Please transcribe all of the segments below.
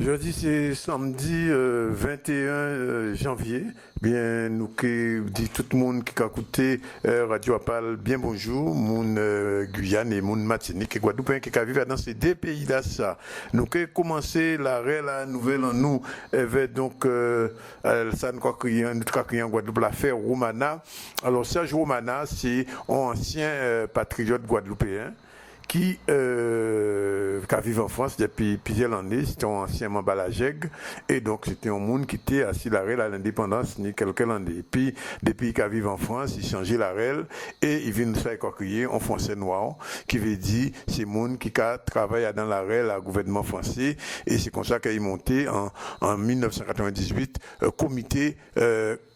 Jeudi, c'est samedi 21 janvier. Bien, nous qui dit tout le monde qui a écouté Radio Apal, bien bonjour, mon Guyane et mon Martinique et Guadeloupe qui vivent dans ces deux pays là ça. Nous qui commencé la nouvelle en nous avec donc ça nous crié en Guadeloupe l'affaire Romana. Alors Serge Romana, c'est un ancien patriote guadeloupéen qui vivent en France depuis plusieurs années, c'était un ancien membre à la GEG, et donc c'était un monde qui était assis la REL à l'indépendance ni quelques années. Et puis, depuis qu'il vivent en France, il changeait la REL, et il vient de faire crier en français noir, qui veut dire, c'est monde qui travaille dans la REL, à gouvernement français, et c'est comme ça qu'il est monté en 1998, comité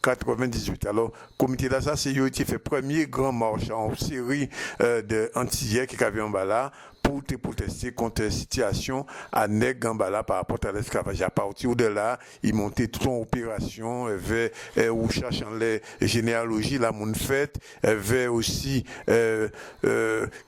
98. Alors, comité là, ça, c'est eux qui fait premier grand marche en série de antillais qui avaient en bas là pour protester contre la situation à Nègre-Gambala par rapport à l'esclavage. À partir de là, ils montaient toute une opération vers où cherchant les généalogies, la moun fête, vers aussi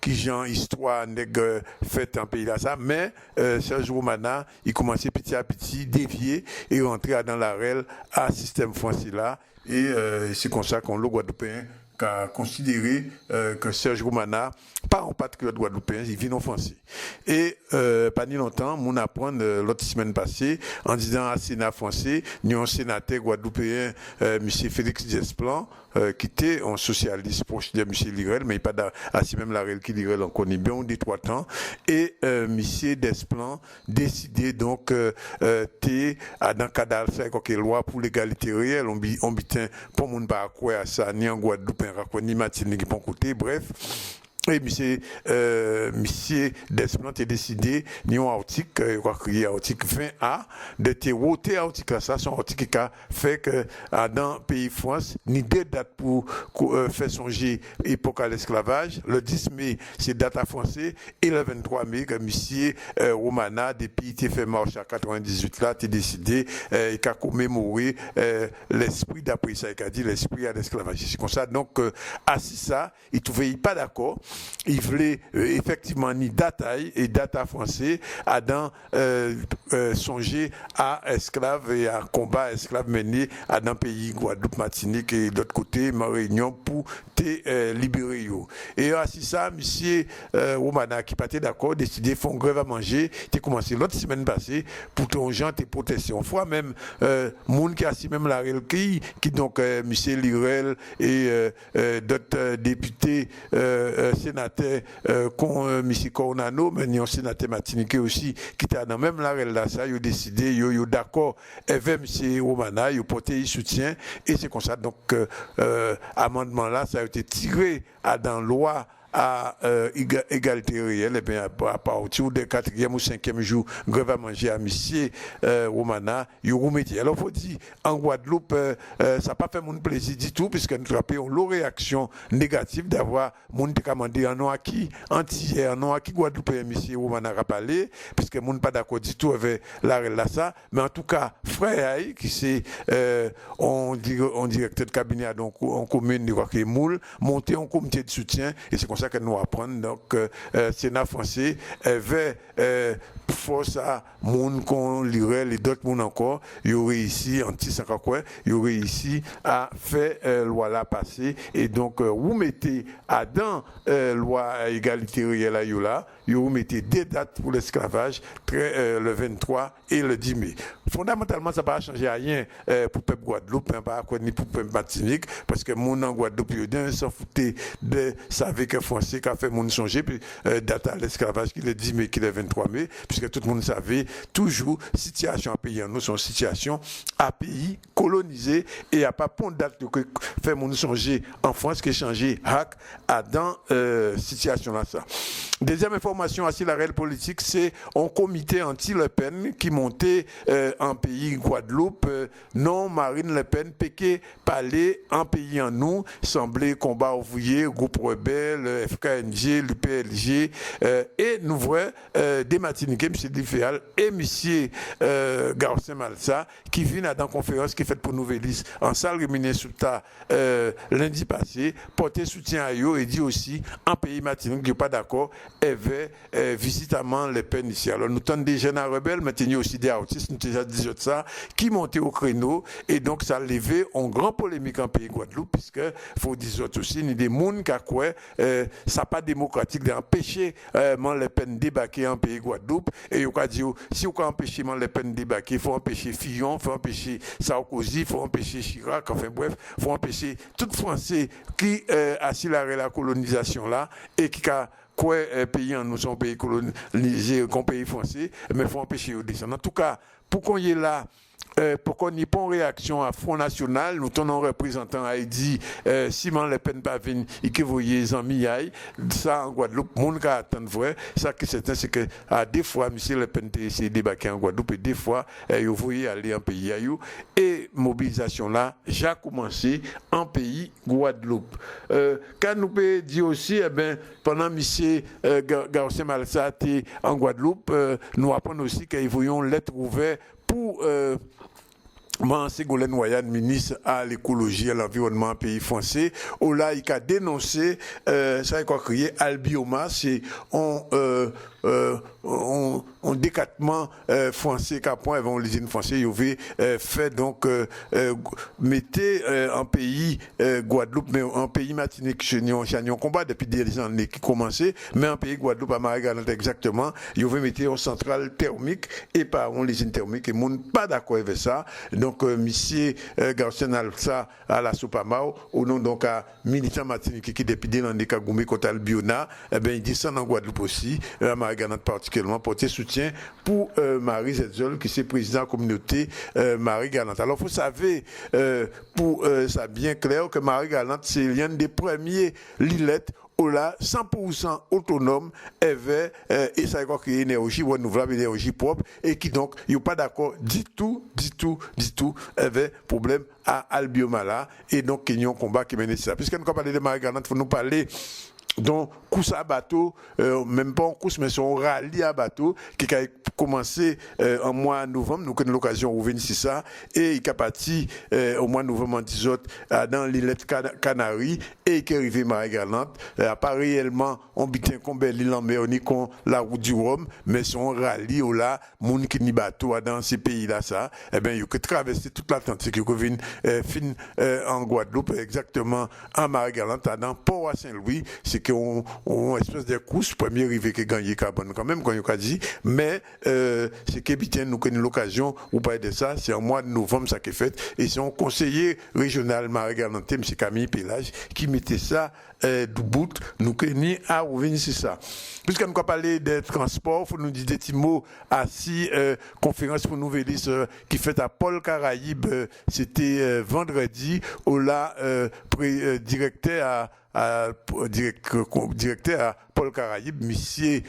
qui genre histoire Nègre fête en pays là ça. Mais Serge Romana, il commençait petit à petit dévier et rentrer dans la REL à système français là. Et c'est comme ça qu'on le Guadeloupéen a considéré que Serge Romana, pas un patriote guadeloupéen, il vient en français. Et pas ni longtemps, on apprend l'autre semaine passée, en disant à Sénat français, nous un sénateur guadeloupéen, M. Félix Desplan, qui était un socialiste proche de M. Lirel, mais il pas assez même la REL qui Lirel on connaît bien, on dit 3 ans. Et M. Desplan décidé donc dans cadre faire quelque loi pour l'égalité réelle, on bitin pour mon pas quoi à ça ni en Guadeloupe ni Martinique bon côté bref. Et monsieur Desplan a décidé, ni un article, article 20A, de te voter article ça, son article qui a fait que dans le pays France, ni deux dates pour faire songer époque à l'esclavage. Le 10 mai, c'est date à français, et le 23 mai, que monsieur Romana, depuis il fait marche à 98 là, a décidé, il a commémoré l'esprit, d'après ça, il a dit l'esprit à l'esclavage. C'est comme ça, donc, assis ça, il trouvait pas d'accord. Il voulait effectivement ni data et data français à songer à esclaves et à combat esclaves menés à dans pays Guadeloupe, Martinique et d'autre côté ma Réunion pour te libérer. Et ainsi ça, monsieur Romana qui pas d'accord décidé font grève à manger, t'es commencé l'autre semaine passée pour ton gens tes protestations. Fois même monde qui a si même la REL qui donc monsieur Lirel et d'autres députés sénateur M. Coronano, mais il y a un sénateur Martinique aussi qui était dans même la REL là, ça, ils ont décidé, ils ont d'accord avec M. Romana, ils ont porté un soutien, et c'est comme ça, donc, amendement là, ça a été tiré dans la loi à égalité réelle, et bien à partir du 4e ou 5e jour, grève à manger à monsieur Romana, il remettait. Alors, il faut dire, en Guadeloupe, ça n'a pas fait mon plaisir du tout, puisque nous avons une réaction négative d'avoir mon commandé en acquis entier, en acquis Guadeloupe, monsieur Romana a parlé, puisque mon pas d'accord du tout avec la ça, mais en tout cas, frère qui c'est en directeur de cabinet, donc en commune de Moule, monter en comité de soutien, et c'est comme ça que nous apprenons donc Sénat français vers force à monde qu'on lirait les d'autres monde encore il y aurait ici anti 50 quoi il y aurait ici à faire loi là passer et donc vous mettez à dans loi égalité réelle là vous mettez des dates pour l'esclavage le 23 et le 10 mai fondamentalement ça va pas changer rien pour peuple Guadeloupe pas ni pour peuple Martinique parce que mon en Guadeloupe il s'en foutait de savait que français qui a fait mon songer puis date à l'esclavage qui le 10 mai qui le 23 mai puisque tout le monde savait toujours situation à pays en nous son situation à pays colonisé et il n'y a pas pour date que fait mon songer en France qui changé hack à dans situation là ça. Deuxième information à la réelle politique c'est un comité anti-Le Pen qui montait en pays Guadeloupe, non Marine Le Pen péqué parler en pays en nous, semblait combat ouvrier, groupe rebelle, FKNG, l'UPLG, et nous voyons des Martiniquais, M. Diféal et M. Garcin Malsa, qui viennent à la conférence qui est faite pour Nouvelis en salle rémunée sous ta lundi passé, porter soutien à eux et dit aussi en pays Martinique qui n'est pas d'accord, avait visitamment les peines ici. Alors nous tenons des jeunes rebelles, maintenant aussi des artistes, nous déjà dit ça, qui montaient au créneau et donc ça a levé une grande polémique en pays Guadeloupe, puisque faut dire aussi, il y a des gens qui croient ça pas démocratique d'empêcher les peines débarquer en pays Guadeloupe et il a dit si on peut empêcher les peines débarquer, il faut empêcher Fillon, il faut empêcher Sarkozy, il faut empêcher Chirac, enfin bref, il faut empêcher tout Français qui assurent la colonisation là et qui a quoi pays en nous sont pays colonisés comme pays français, mais il faut empêcher de descendre. En tout cas, pour qu'on y est là, pour qu'on n'y ait pas une réaction à Front National, nous tenons représentant Haïti, Simon Le Pen pas venir, et que vous voyez les amis, ça en Guadeloupe, mon cas attend vrai, ça que c'est que à des fois, M. Le Pen essayé de débarquer en Guadeloupe, et des fois, vous voyez aller en pays ailleurs, et mobilisation là, j'ai commencé en pays Guadeloupe. Quand nous pouvons dire aussi, eh ben, pendant M. Garcin Malsa en Guadeloupe, nous apprenons aussi qu'ils voyons lettre ouverte pour Ségolène Royal, ministre à l'écologie et à l'environnement pays français, où là, il a dénoncé, ça il a crié Albioma, c'est un décatement français qu'à point avant l'usine française, il avait fait donc mettez en pays Guadeloupe, mais en pays Martinique, Chagnon combat depuis des années qui commençaient, mais en pays Guadeloupe à Marie-Galante exactement, il avait mettez en centrale thermique et pas en usine thermique et moun pas d'accord avec ça. Donc, monsieur Garcin Alpsa à la Soupamao, au nom donc à militant Martinique qui depuis des années Kagoumé contre Albiona, eh bien, il descend en Guadeloupe aussi, à Marie-Galante particulièrement, porter soutien pour Marie Zetzel, qui est président de la communauté Marie-Galante. Alors, vous savez, pour ça bien clair, que Marie-Galante, c'est l'un des premiers lilettes là 100% autonome et ça a créé énergie renouvelable, énergie propre et qui donc il n'y a pas d'accord du tout avait problème à Albiomala et donc il y a un combat qui mène ça. Puisque nous parlons de Marie-Galante, il faut nous parler donc course à bateau, même pas en course mais son rallye à bateau qui a commencé en mois de novembre, nous avons l'occasion de revenir sur ça et il a parti au mois de novembre en 18 dans l'île Canaries et qui est arrivé Marie-Galante, pas réellement on bitin comme l'île en mer ni qu'on la route du Rhum mais son rallye au là moun qui ni bateau dans ces pays là ça et ben il a traversé toute l'Atlantique, il revient fin en Guadeloupe exactement en Marie-Galante dans Port-Saint-Louis, c'est qu'on espèce de course premier arrivé qui gagné carbone quand même quand il a dit mais c'est que nous avons l'occasion ou parler de ça, c'est en mois de novembre ça qui est fait et c'est un conseiller régional Marie-Galante M. Camille Pélage qui mettait ça du bout nous connaissons à revenir sur ça. Puisque nous avons parlé des transports, il faut nous dire des petits mots à si conférence pour Nouvelis qui fait à Paul Caraïbe, c'était vendredi au là directeur à Paul Caraïbe, monsieur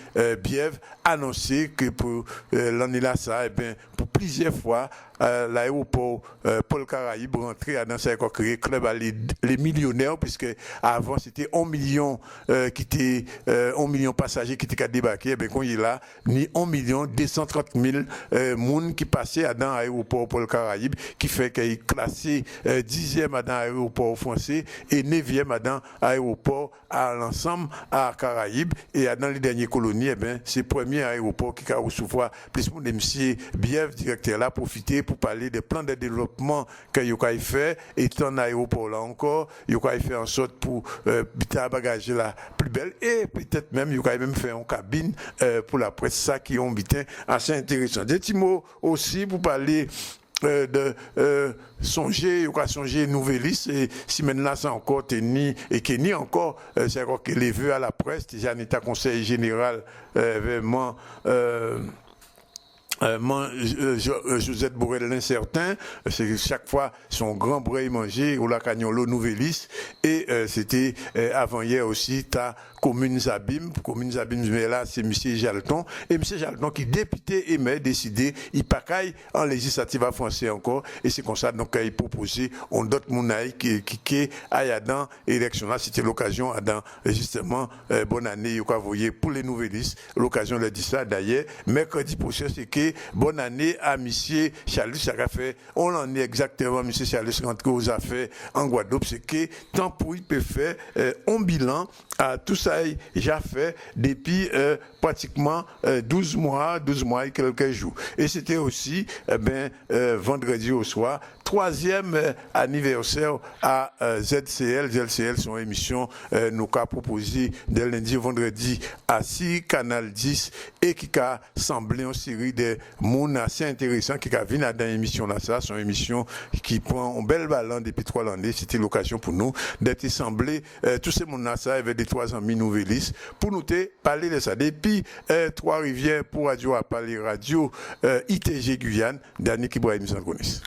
Bièvre, annoncé que pour l'année là, ça, eh bien, pour plusieurs fois, l'aéroport Paul Caraïbe rentré dans sa créé club à les millionnaires, puisque avant c'était 1 million qui était 1 million passagers qui étaient débarqués, eh bien, quand il est là, ni 1 million 230 000 monde qui passaient dans l'aéroport Paul Caraïbe, qui fait qu'il est classé 10e dans l'aéroport français et 9e dans l'aéroport à l'ensemble à Caraïbes et dans les dernières colonies, eh bien, c'est le premier aéroport qui a recevoir plus de M. Bièvre, directeur là, profiter pour parler des plans de développement qu'il a fait et dans l'aéroport là encore, il a fait en sorte pour biter à bagage la plus belle et peut-être même il a même fait une cabine pour la presse, ça qui ont bité assez intéressant. Des petits mots aussi pour parler de songer Nouvelis et si maintenant c'est encore tenu et qui ni encore c'est encore que les vœux à la presse déjà en état conseil général vraiment Josette Borel l'incertain, c'est chaque fois son grand bras mangé ou la cagnolo Nouvelis et c'était avant hier aussi ta commune Zabim, mais là c'est M. Jalton, et M. Jalton qui député et mais décidé, il pas en législative à français encore, et c'est comme ça donc il proposé on d'autres mounaï qui dans élection là, c'était l'occasion dans justement bonne année, vous voyez pour les nouvellistes, l'occasion de dire ça d'ailleurs, mercredi prochain c'est que bonne année à M. Chalus, ça a fait, on en est exactement M. Chalus rentré aux affaires en Guadeloupe, c'est que tant pour il peut faire un bilan à tout ça j'ai fait depuis pratiquement 12 mois et quelques jours. Et c'était aussi vendredi au soir, 3e anniversaire à ZCL. ZCL, son émission nous a proposé de lundi au vendredi à 6 Canal 10 et qui a semblé une série de monde assez intéressant qui a vu dans l'émission là, ça, son émission qui prend un bel ballon depuis 3 années. C'était l'occasion pour nous d'être assemblés, tous ces monde là, ça avait des 3 amis nouvellistes pour nous parler de ça. Depuis Trois-Rivières pour Radio à parler radio ITG Guyane, Danick Ibrahim Sangonis.